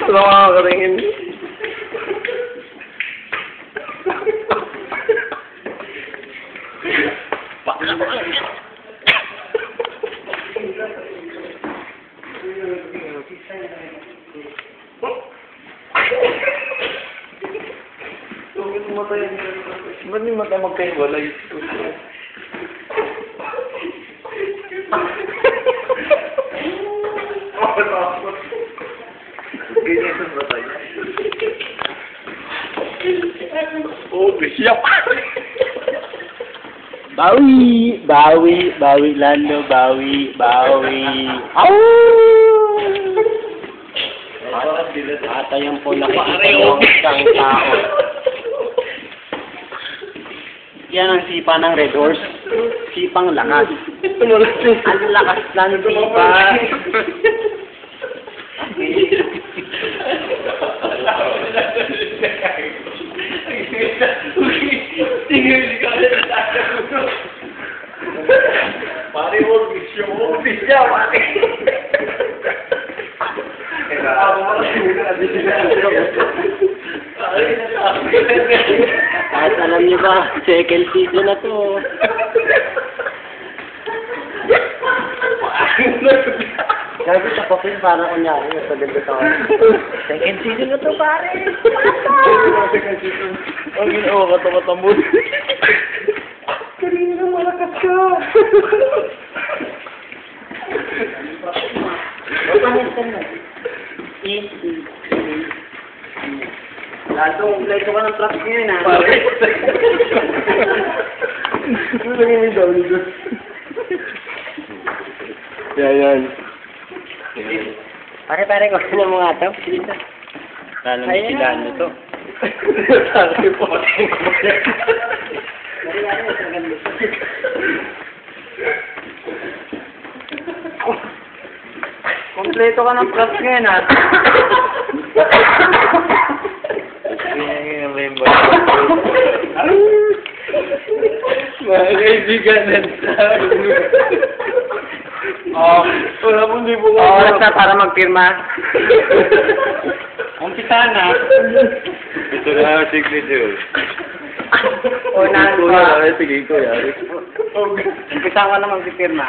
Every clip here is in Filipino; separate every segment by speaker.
Speaker 1: Nakakaringin. Ba't yung mata magkaiwalay? Ganyan sa mata niya. Oh, bisyak!
Speaker 2: Bawi, bawi, bawi, Lando, bawi, bawi. Au! Ata yung po nakikita yung isang tao. Yan ang sipa ng Red Horse. Sipang lakas. Ang lakas ng sipa.
Speaker 1: Pare, huwag bisyo mo. Bisya, pare. Ako mo
Speaker 2: At alam niyo ba, second season na to. Sabi sa papel, parang kunyari, sa ganda tao. Second season na to, pare.
Speaker 1: Second season. Ang ginawa ka, tumatambod. Kanina malakas ka.
Speaker 2: Ladong, leto ka ng traffic ngayon, ha?
Speaker 1: Pare. Ano lang yung daw nito? Yan.
Speaker 2: Pare, kung ano mo nga ito? Dito. Lalo may silaan nyo to.
Speaker 1: Sabi po.
Speaker 2: Kompleto ka ng props ngayon, ha?
Speaker 1: Mga kaibigan wala mo hindi mo
Speaker 2: Oras na para magpirma. Umpisa na.
Speaker 1: Ito na ang signature.
Speaker 2: Unahan pa.
Speaker 1: Sige ko, yari.
Speaker 2: Umpisa ka na magpirma.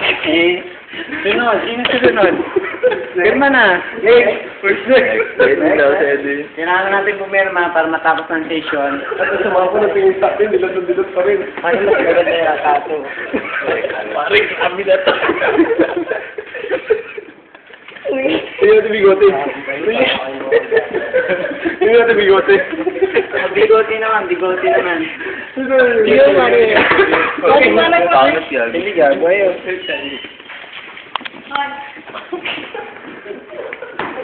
Speaker 2: Okay. Sunod. Sino sunod? Pirma na.
Speaker 1: First next. Eddie.
Speaker 2: Kailangan natin pumirma para matapos ng session.
Speaker 1: At sa mga po na pinisa din, dilot pa rin.
Speaker 2: Ano mas maganda yung kaso?
Speaker 1: Pare, kami na ito. Hindi natin bigote. Hindi natin bigote.
Speaker 2: Bigote naman.
Speaker 1: Bigote,
Speaker 2: pare.
Speaker 1: Pangat yan.
Speaker 2: Hindi gago yun.
Speaker 3: Ay,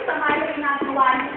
Speaker 3: sama yung ginagawa niyo.